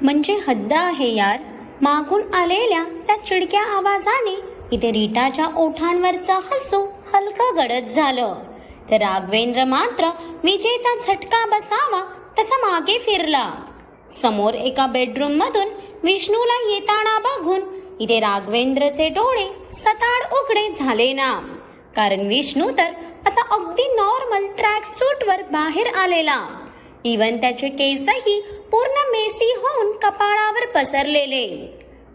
म्हणजे हद्द आहे यार. मागून आलेल्या त्या चिडक्या आवाजाने इथे रीटाच्या ओठांवरचं हसू हलकं गडद झालं. तर राघवेंद्र मात्र विजेचा झटका बसावा तसा मागे फिरला. समोर एका बेडरूम मधून विष्णूला येताना बघून इथे राघवेंद्रचे डोळे सताड उघडे झाले ना. कारण विष्णू तर आता अगदी नॉर्मल ट्रॅक सूटवर बाहेर आलेला. इवन त्याचे केसही पूर्ण मेसी होऊन कपाळावर पसरलेले.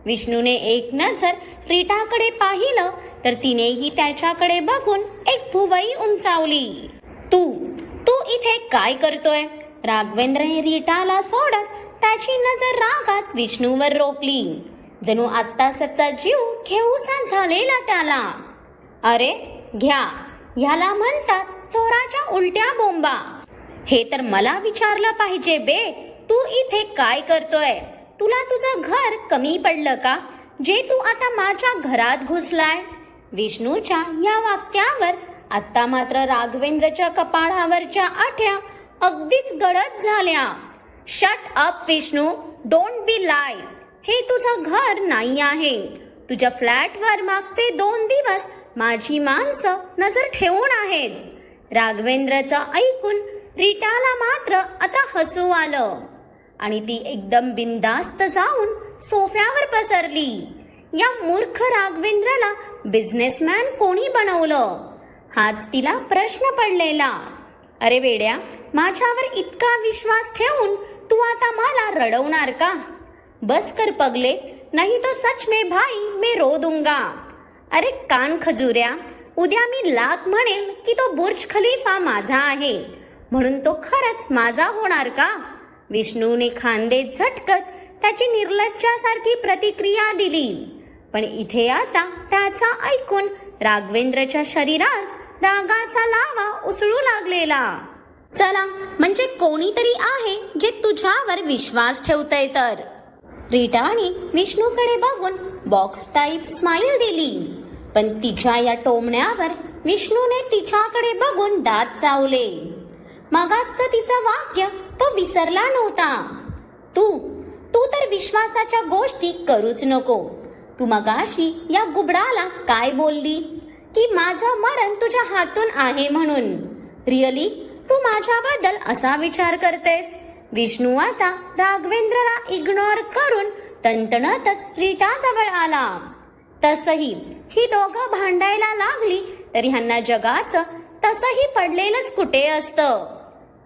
विष्णूने एक नजर रीटाकडे पाहिलं तर तिनेही त्याच्याकडे बघून एक भुवई उंचावली. तू तू इथे काय करतोय? राघवेंद्रने रीटाला सोडत त्याची नजर रागात विष्णूवर रोखली. जणू आत्ता सच्चा जीव घेऊसा झालेला त्याला. अरे घ्या, ह्याला म्हणतात चोराच्या उलट्या बोंबा. हे तर मला विचारलं पाहिजे बे, तू इथे काय करतोय? तुला तुझं घर कमी पडलं का जे तू आता माझ्या घरात घुसलाय? विष्णूच्या या वाक्यावर आता मात्र राघवेंद्रच्या कपाळावरच्या आठ्या अगदीच गडद झाल्या. Shut up Vishnu, don't be lie. हे तुझं घर नाही आहे. तुझ्या फ्लॅटवर मागचे 2 दिवस माझी माणसं नजर ठेवून आहेत. राघवेंद्रचं ऐकून रीटाला मात्र आता हसू आलं आणि ती एकदम बिनधास्त जाऊन सोफ्यावर पसरली. या मूर्ख राघवेंद्रला बिझनेसमॅन कोणी बनवलं? हाच तिला प्रश्न पडलेला. अरे वेड्या, माझ्यावर इतका विश्वास ठेवून तू आता मला रडवणार का? बस कर पगले, नहीं तो सच में भाई मैं रो दूंगा. अरे कान खजुऱ्या, उद्या मी लाख म्हणेल की तो बुर्ज खलिफा माझा आहे म्हणून तो खरंच माझा होणार का? विष्णूने खांदे झटकत त्याची निर्लज्जासारखी प्रतिक्रिया दिली. पण इथे आता त्याचा ऐकून राघवेंद्रच्या शरीरात रागाचा लावा उसळू लागलेला. चला, म्हणजे कोणीतरी आहे जे तुझ्यावर विश्वास ठेवतंय तर. रीटाने विष्णूकडे बघून बॉक्स टाईप स्माइल दिली. पण तिच्या या टोमण्यावर विष्णूने तिच्याकडे बघून दात चावले. मगाचं तिचं वाक्य तो विसरला नव्हता. तू तर विश्वासाच्या गोष्टी करूच नको. तू मगाशी या गुबडाला काय बोलली की माझं मरण तुझ्या हातून आहे म्हणून? रिअली तू माझ्याबद्दल असा विचार करतेस? विष्णू आता राघवेंद्रला इग्नोर करून तणतणतच रीटाजवळ आला. तसही ही दोघं भांडायला लागली तरी ह्यांना जगाचं तसंही पडलेलंच कुठे असतं.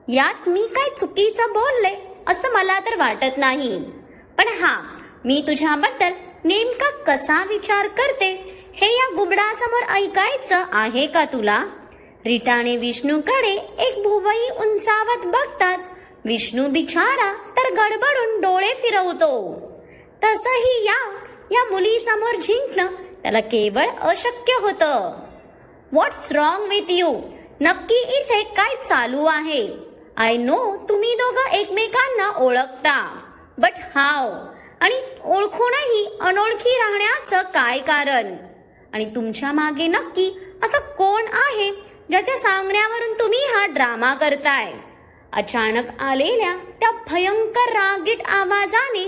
यात मी काय चुकीचं बोलले असं मला तर वाटत नाही. पण हा, मी तुझ्याबद्दल नेमका कसा विचार करते हे या गुबडासमोर ऐकायचं आहे का तुला? रीटाने विष्णूकडे एक भुवई उंचावत बघताच विष्णू बिचारा तर गडबडून डोळे फिरवतो. तसंही या मुलीसमोर जिंकणं त्याला केवळ अशक्य होतं. व्हॉट्स रॉंग विथ यू? नक्की इथे काय चालू आहे? आय नो तुम्ही दोघं एकमेकांना ओळखता, बट हाव? आणि ओळखूनही अनोळखी राहण्याचं काय कारण? आणि तुमच्या मागे नक्की असं कोण आहे ज्याच्या सांगण्यावरून तुम्ही हा ड्रामा करताय? अचानक आलेल्या त्या भयंकर रागीट आवाजाने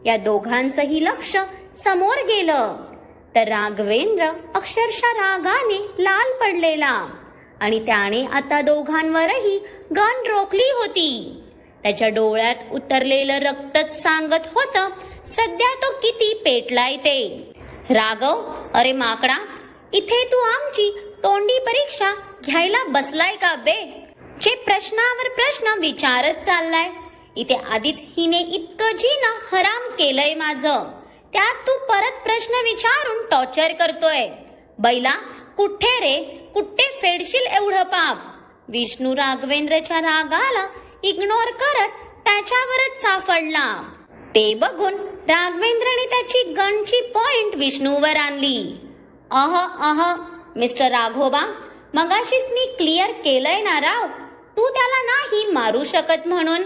या दोघांचंही लक्ष समोर गेलं. तर राघवेंद्र अक्षरशः रागाने लाल पडलेला आणि त्याने आता दोघांवरही गन रोखली होती. त्याच्या डोळ्यात उतरलेलं रक्तच सांगत होतं सध्या तो किती पेटलाय ते. राघव, अरे माकडा, इथे तू आमची तोंडी परीक्षा घ्यायला बसलाय का बे? जे प्रश्नावर प्रश्न विचारत चाललाय. इथे आधीच हिने इतकं जीनं हराम केलंय माझं, त्यात तू परत प्रश्न विचारून टॉर्चर करतोय. बैला, कुठे रे, कुठे फेडशील एवढं पाप? विष्णू राघवेंद्रच्या रागाला इग्नोर करत त्याच्यावरच चाफडला. ते बघून राघवेंद्रने त्याची गनची पॉइंट विष्णूवर आणली. मिस्टर राघोबा, मगाशीच मी क्लिअर केलंय ना राव, तू त्याला नाही मारू शकत म्हणून.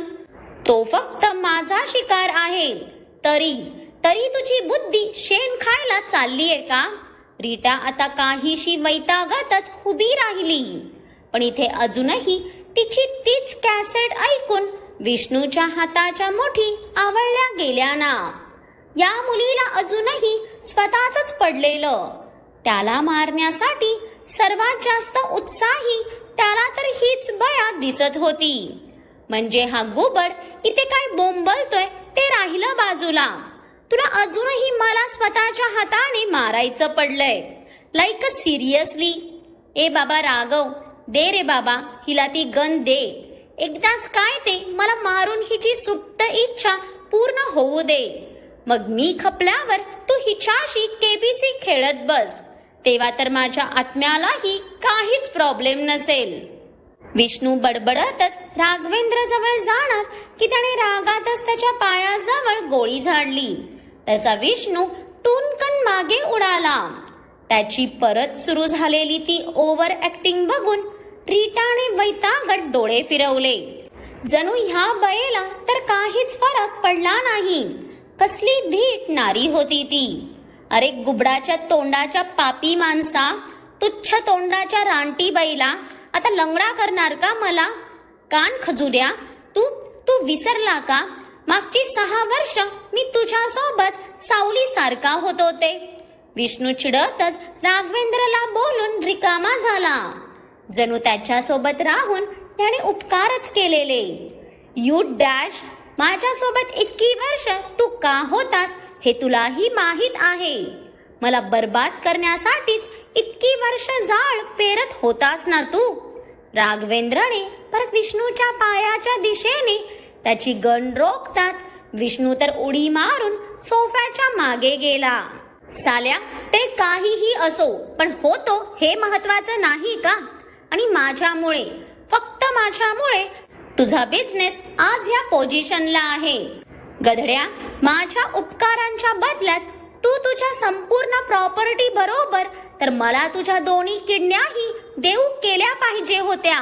तो फक्त माझा शिकार आहे. तरी तुझी बुद्धी शेण खायला चाललीये का? रीटा आता काहीशी वैतागातच उभी राहिली. पण इथे अजूनही तिची तीच कॅसेट ऐकून विष्णूच्या हाताच्या मुठी आवळल्या गेल्या ना. या मुलीला अजूनही स्वतःच पडलेलं. त्याला मारण्यासाठी सर्वात जास्त उत्साही त्याला तर हीच बया दिसत होती. म्हणजे हा गुबड इथे काय बोंबलतोय ते राहिलं बाजूला. तुला अजूनही मला स्वतःच्या हाताने मारायचं पडलंय, लाईक सिरियसली? ए बाबा राघव, दे रे बाबा हिला ती गन दे. एकदाच काय ते मला मारून हिची सुप्त इच्छा पूर्ण होऊ दे. मग मी खपल्यावर तू हिच्याशी केबीसी खेळत बस. तेव्हा तर माझ्या आत्म्यालाही काहीच प्रॉब्लेम नसेल. विष्णू बडबडतच राघवेंद्र जवळ जाणार की त्याने रागातच त्याच्या पायाजवळ गोळी झाडली. तसा विष्णू टुनकन मागे उडाला. त्याची परत सुरू झालेली ती ओव्हर ऍक्टिंग बघून रीटाने वैतागत डोळे फिरवले. जणू ह्या बयेला तर काहीच फरक पडला नाही. कसली धीट नारी होती ती. अरे गुबडाच्या तोंडाच्या पापी माणसा, तुच्छ तोंडाच्या रानटी बैला, आता लंगडा करणार का मला? कान खजुऱ्या, तू विसरला का? मागची 6 वर्ष मी तुझ्या सोबत सावली सारखा होत होते. विष्णू चिडतच राघवेंद्रला बोलून रिकामा झाला. जणू त्याच्या सोबत राहून त्याने उपकारच केलेले. यू डॅश, माझ्यासोबत इतकी वर्ष तू का होतास हे तुलाही माहीत आहे. मला बर्बाद करण्यासाठीच इतकी वर्ष जाळ पेरत होतास ना तू. राघवेंद्रने परत विष्णूच्या पायाच्या दिशेने त्याची गन रोखताच विष्णू तर उडी मारून सोफ्याच्या मागे गेला. साल्या, ते काहीही असो पण होतो हे महत्वाचं नाही का? आणि माझ्यामुळे, फक्त माझ्यामुळे तुझा बिझनेस आज या पोझिशनला आहे. गधड्या, माझ्या उपकारांच्या बदल्यात तू तुझ्या संपूर्ण प्रॉपर्टी बरोबर तर मला तुझ्या 2 किडन्याही देऊ केल्या पाहिजे होत्या.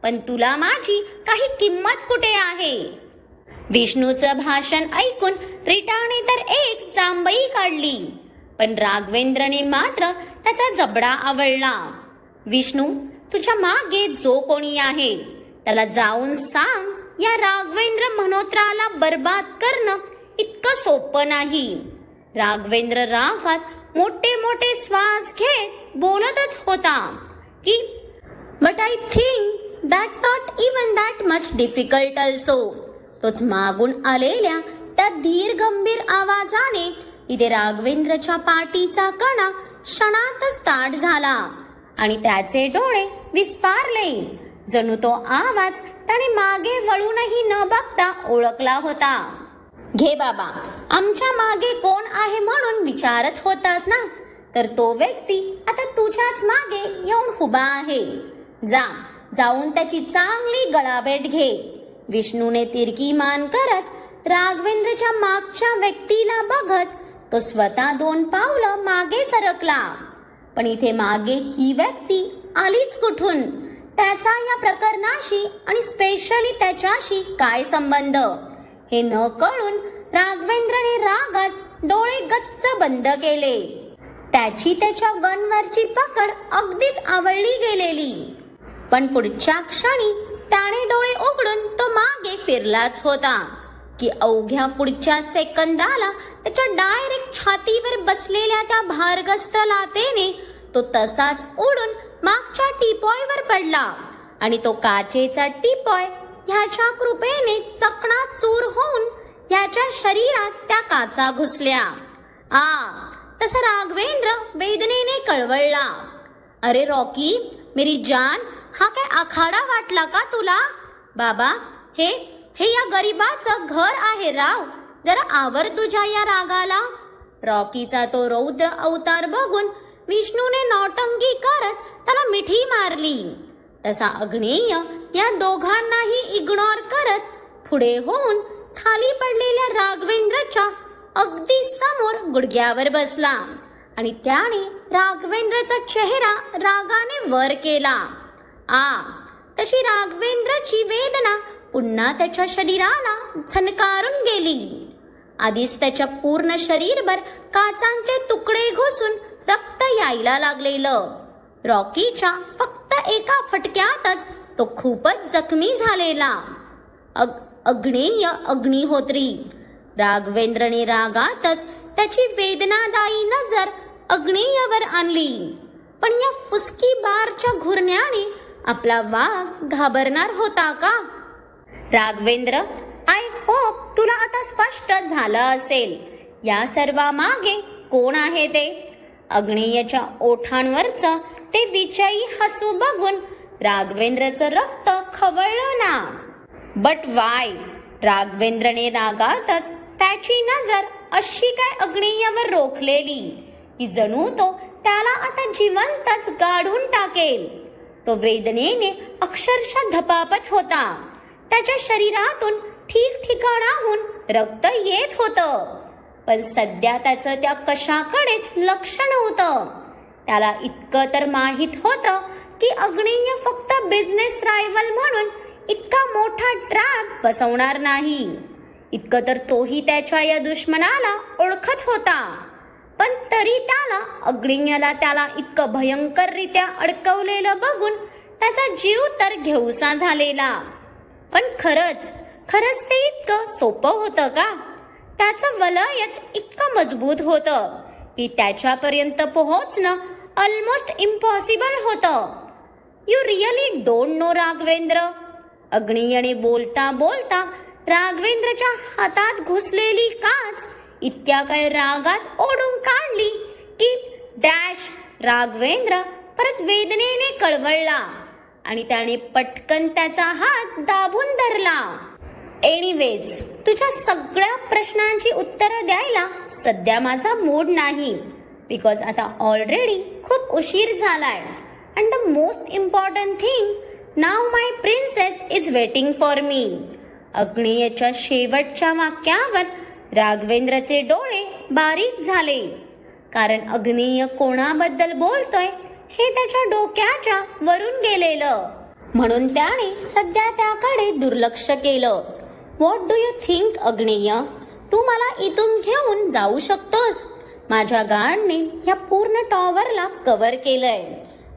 पण तुला माझी काही किंमत कुठे आहे? विष्णूचं भाषण ऐकून रीटाने तर एक जांभई काढली. पण राघवेंद्रने मात्र त्याचा जबडा आवळला. विष्णू, तुझ्या मागे जो कोणी आहे त्याला जाऊन सांग, या राघवेंद्र मल्होत्राला बर्बाद करणं इतकं सोपं नाही. राघवेंद्र रागात मोठे मोठे श्वास घेत बोलतच होता की but I think that not even that much difficult also. तोच मागून आलेल्या त्या धीर गंभीर आवाजाने इथे राघवेंद्रच्या पाठीचा कणा क्षणातच ताट झाला आणि त्याचे डोळे विस्पारले. जणू तो आवाज त्याने मागे वळूनही न बघता ओळखला होता. घे बाबा, आमच्या मागे कोण आहे म्हणून विचारत होतास ना, तर तो व्यक्ती आता तुझ्याच मागे येऊन उभा आहे. जाऊन त्याची चांगली गळाभेट घे. विष्णूने तिरकी मान करत राघवेंद्रच्या मागच्या व्यक्तीला बघत तो स्वतः 2 पावलं मागे सरकला. पण इथे मागे ही व्यक्ती आलीच कुठून? त्याचा या प्रकरणाशी आणि स्पेशली त्याच्याशी काय संबंध हे न कळून राघवेंद्रने रागात डोळे गच्च बंद केले. त्याची त्याच्या गनवरची पकड अगदीच आवळली गेलेली. पण पुढच्या क्षणी त्याने डोळे उघडून तो मागे फिरलाच होता की अवघ्या पुढच्या सेकंदाला त्याच्या डायरेक्ट छातीवर बसलेल्या त्या भारग्रस्त लातेने तो तसाच उडून मागच्या टीपॉयवर पडला आणि तो काचेचा टीपॉय ह्याच्या कृपेने चकणाचूर होऊन ह्याच्या शरीरात त्या काचा घुसल्या. तसा राघवेंद्र वेदनेने कळवळला. अरे रॉकी, मेरी जान, हा काय आखाडा वाटला का तुला? बाबा, हे या गरिबाचं घर आहे राव, जरा आवर तुझ्या या रागाला. रॉकीचा तो रौद्र अवतार बघून विष्णूने नौटंकी करत त्याला मिठी मारली. तसा अग्नेय या दोघांनाही इग्नोर करत पुढे होऊन खाली पडलेल्या राघवेंद्रच्या अगदी समोर गुडघ्यावर बसला आणि त्याने राघवेंद्रचा चेहरा रागाने वर केला. तशी राघवेंद्रची वेदना पुन्हा त्याच्या शरीराला झणकारून गेली. आधीच त्याच्या पूर्ण शरीरभर काचांचे तुकडे घुसून रक्त यायला लागलेलं. रॉकीच्या फक्त एका फटक्यातच तो खूपच जखमी झालेला. अग्नेय अग्निहोत्री. राघवेंद्रने रागातच त्याची वेदनादायी नजर अग्नेयवर आणली. पण या फुसकी बारच्या घुरण्याने आपला वाघ घाबरणार होता का? राघवेंद्र, आय होप तुला आता स्पष्ट झालं असेल या सर्वामागे कोण आहे ते. अग्नेयच्या ओठांवरचं ते विजयी हसू बघून राघवेंद्रचं रक्त खवळलं ना. But why? राघवेंद्रने रागातच त्याची नजर अशी काय अग्नेयवर रोखलेली की जणू तो त्याला आता जिवंतच गाढून टाकेल. तो वेदनेने अक्षरशः धपापत होता. त्याच्या शरीरातून ठिकठिकाणाहून रक्त येत होतं. पण सध्या त्याचं त्या कशाकडेच लक्ष नव्हतं. त्याला इतकं तर माहीत होतं की अग्नेय फक्त बिझनेस रायव्हल म्हणून इतका मोठा ट्रॅप बसवणार नाही. इतकं तर तोही त्याच्या या दुश्मनाला ओळखत होता. पण तरी त्याला अग्नेयला त्याला इतकं भयंकररित्या अडकवलेलं बघून त्याचा जीव तर घेऊसा झालेला. पण खरंच ते इतकं सोपं होतं का? त्याचं वलयच इतकं मजबूत होतं की त्याच्यापर्यंत पोहोचणं ऑलमोस्ट इम्पॉसिबल होतं. You really don't know Raghavendra. अग्नेयने बोलता बोलता राघवेंद्रच्या हातात घुसलेली काच इतक्या काय रागात ओढून काढली की डॅश. राघवेंद्र परत वेदनेने कळवळला आणि त्याने पटकन त्याचा हात दाबून धरला. एनिवेज, तुझ्या सगळ्या प्रश्नांची उत्तरं द्यायला सध्या माझा मूड नाही. बिकॉज आता ऑलरेडी खूप उशीर झालाय. And the most important thing, now my princess is waiting for me. अग्नेयच्या शेवटच्या वाक्यावर राघवेंद्रचे डोळे बारीक झाले. कारण अग्नेय कोणाबद्दल बोलतोय हे त्याच्या डोक्याच्या वरून गेलेलं. म्हणून त्याने सध्या त्याकडे दुर्लक्ष केलं. व्हॉट डू यू थिंक अग्नेय? तू मला इथून घेऊन जाऊ शकतोस? माझ्या गार्डने ह्या पूर्ण टॉवरला कव्हर केलंय.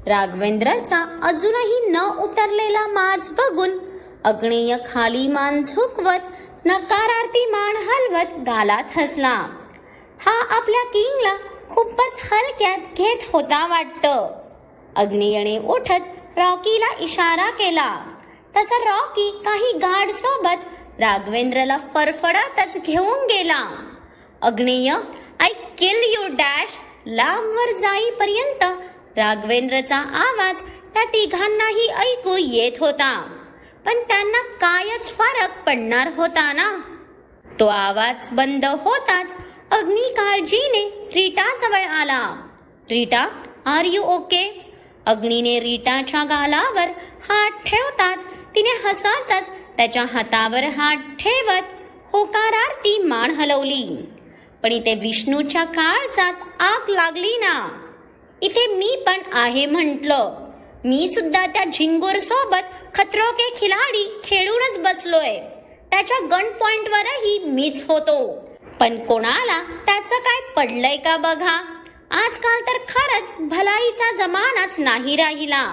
राघवेंद्रचा अजूनही न उतरलेला माज बघून अग्नेय खाली मान झुकवत नकारार्थी मान हलवत गालात हसला. हा आपल्या किंगला खूपच हलक्यात घेत होता वाटतं. अग्नेयने उठत रॉकीला इशारा केला. तसा रॉकी काही गार्ड सोबत राघवेंद्रला फरफडतच घेऊन गेला. अग्नेय, आय किल यू डॅश लांबवर जाईपर्यंत राघवेंद्रचा आवाज त्या तिघांनाही ऐकू येत होता. पण त्यांना कायच फरक पडणार होता ना. तो आवाज बंद होताच अग्नी काळजीने रीटा जवळ आला. Rita, are you okay? अग्नीने रीटाच्या गालावर हात ठेवताच तिने हसतच त्याच्या हातावर हात ठेवत होकारार्थी मान हलवली. पण इथे विष्णूच्या काळजात आग लागली ना. इथे मी पण आहे म्हटलं. मी सुद्धा त्या झिंगूर सोबत खतरो के खिलाडी खेळूनच बसलोय. त्याच्या गन पॉइंटवरही मीच होतो. पण कोणाला त्याचं काय पडलंय का बघा. आजकाल तर खरंच भलाईचा जमानाच नाही राहिला.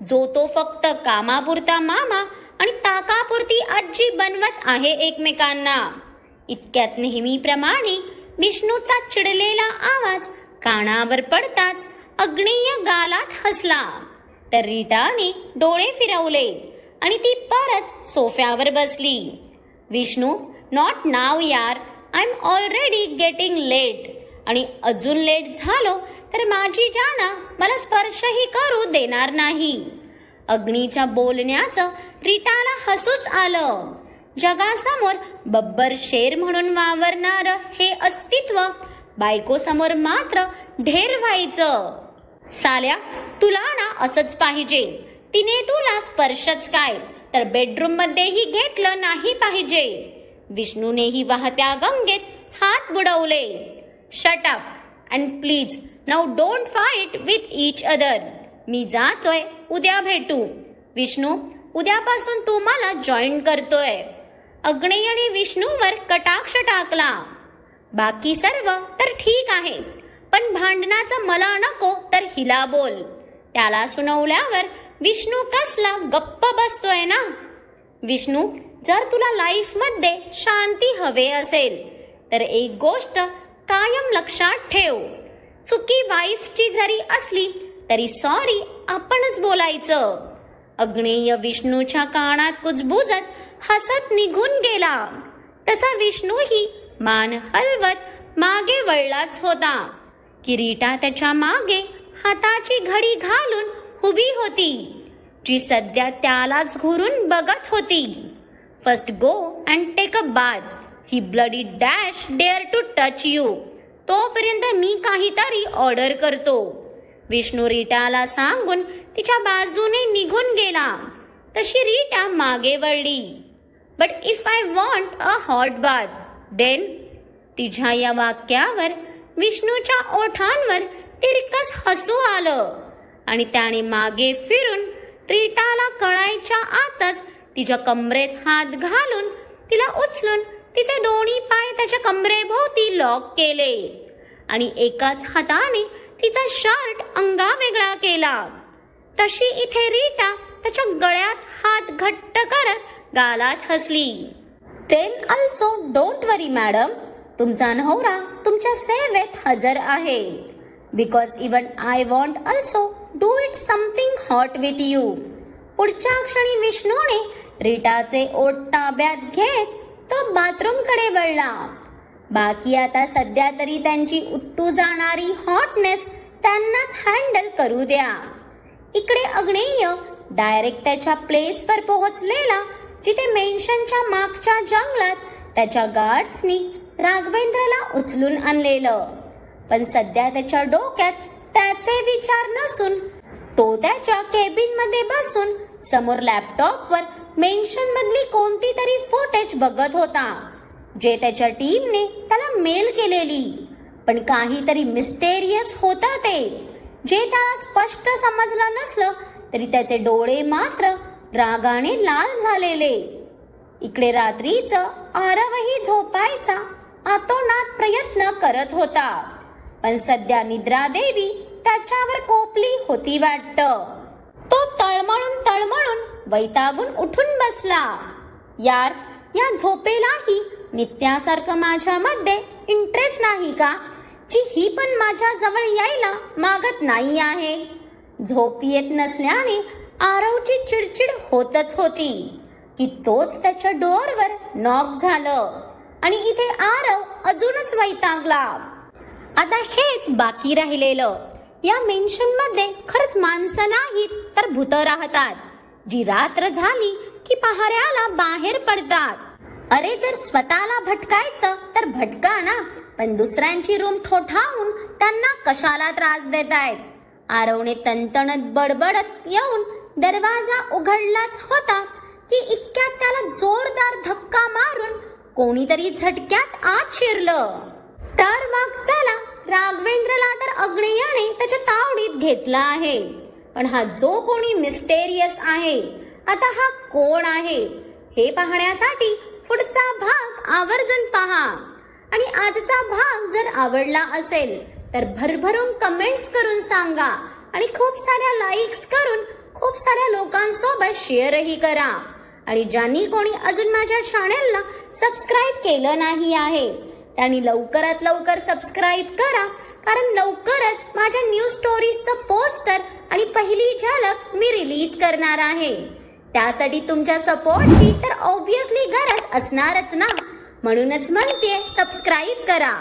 जो तो फक्त कामापुरता मामा आणि ताकापुरती आजी बनवत आहे एकमेकांना. इतक्यात नेहमीप्रमाणे विष्णूचा चिडलेला आवाज कानावर पडताच अग्नेय गालात हसला. तर रीटाने डोळे फिरवले आणि ती परत सोफ्यावर बसली. विष्णू, नॉट नाव यार. I am already getting late. आणि अजून लेट झालो तर माझी जाना मला स्पर्शही करू देणार नाही. अग्नीच्या बोलण्याचं रीटाला हसूच आलं. जगासमोर बब्बर शेर म्हणून वावरणारं हे अस्तित्व बायकोसमोर मात्र ढेर व्हायचं. साल्या, तुला ना असंच पाहिजे. तिने तुला स्पर्शच काय तर बेडरूम मध्येही घेतलं नाही पाहिजे. विष्णूनेही वाहत्या गंगेत हात बुडवले. Shut up and please now don't fight with each other. मी जातोय, उद्या भेटू. विष्णू, उद्यापासून तू मला जॉईन करतोय. अग्नेयने विष्णूवर कटाक्ष टाकला. बाकी सर्व तर ठीक आहे, पण भांडणाचं मला नको तर हिला बोल. त्याला सुनावल्यावर विष्णू कसला गप्प बसतोय ना. विष्णू, जर तुला लाईफमध्ये शांती हवे असेल तर एक गोष्ट कायम लक्षात ठेव. चुकी वाईफची जरी असली तरी सॉरी आपणच बोलायचं. अग्नेय विष्णूच्या कानात कुजबुजत हसत निघून गेला. तसा विष्णूही मान हलवत मागे वळलाच होता की रीटा त्याच्या मागे हाताची घडी घालून उभी होती, जी सध्या त्यालाच घुरून बघत होती. First go and take a bath. He bloody dash dare to touch you. तोपर्यंत मी काहीतरी ऑर्डर करतो. विष्णू रीटाला सांगून तिच्या बाजूने निघून गेला. तशी रीटा मागे वळली. But if I want a hot bath then. तिच्या या वाक्यावर विष्णूच्या ओठांवर तिरकस हसू आलं आणि त्याने मागे फिरून रीटाला कळायच्या आतच तिच्या कमरेत हात घालून तिला उचलून तिचे दोन्ही पाय त्याच्या कमरेभोवती लॉक केले आणि एकाच हाताने तिचा शर्ट अंगावेगळा केला. तशी इथे रीटा त्याच्या गळ्यात हात घट्ट करत गालात हसली. Then also don't worry madam, तुमचा नवरा तुमच्या सेवेत हजर आहे. Because even I want also do it something hot with you. पुढच्या क्षणी विष्णूने रीटाचे ओठ ताब्यात घेत तो बाथरूमकडे वळला. बाकी आता सध्या तरी त्यांची उत्तू जाणारी हॉटनेस त्यांनाच हँडल करू द्या. इकडे अग्नेय डायरेक्ट त्याच्या प्लेसवर पोहोचलेला, जिथे मेन्शनच्या मागच्या जंगलात त्याच्या गार्ड्सनी राघवेंद्रला उचलून आणलेलं. पण सध्या त्याच्या डोक्यात त्याचे विचार नसून तो त्याच्या केबिन मध्ये बसून समोर लॅपटॉपवर मेन्शन मधली कोणती तरी फुटेज बघत होता, जे त्याच्या टीमने त्याला मेल केलेली. पण काहीतरी मिस्टेरियस होतं ते, जे त्याला स्पष्ट समजलं नसलं तरी त्याचे डोळे मात्र रागाने लाल झालेले. इकडे रात्रीचं आरवही झोपायचा आतोनात प्रयत्न करत होता, पण सध्या निद्रादेवी त्याच्यावर कोपली होती वाटतं. तो तळमळून वैतागून उठून बसला. यार, या झोपेलाही नित्यासारखं माझ्यामध्ये इंटरेस्ट नाही का, जी ही पण माझ्या जवळ यायला मागत नाही आहे. झोप येत नसल्याने आरवची चिडचिड होतच होती की तोच त्याच्या डोअरवर नॉक झालं आणि इथे आरव अजूनच वैतागला. आता हेच बाकी राहिलेलं. या मेन्शन मध्ये खरंच माणसं नाहीत तर भूतं राहतात, जी रात्र झाली की पहाऱ्याला बाहेर पडतात. अरे, जर स्वतःला भटकायचं तर भटका ना, पण दुसऱ्यांची रूम ठोठावून त्यांना कशाला त्रास देतायत. आरवने तणतणत बडबडत येऊन दरवाजा उघडलाच होता की इतक्यात त्याला जोरदार धक्का मारून कोणीतरी झटक्यात आत शिरलं. तर मग चला, राघवेंद्रला तर अग्नेयाने त्याच्या तावडीत घेतला आहे. पण हा जो कोणी मिस्टेरियस आहे, आता हा कोण आहे हे पाहण्यासाठी पुढचा भाग आवर्जून पहा. आणि आजचा भाग जर आवडला असेल तर भरभरून कमेंट्स करून सांगा आणि खूप साऱ्या लाईक्स करून खूप साऱ्या लोकांसोबत शेअरही करा. आणि ज्यांनी कोणी अजून माझ्या चॅनलला सबस्क्राईब केलं नाही आहे त्यांनी लवकरात लवकर सबस्क्राईब करा, कारण लवकरच माझ्या न्यू स्टोरीजचं पोस्टर आणि पहिली झलक मी रिलीज करणार आहे. त्यासाठी तुमच्या सपोर्टची तर ऑब्विसली गरज असणारच ना, म्हणूनच म्हणते सबस्क्राईब करा.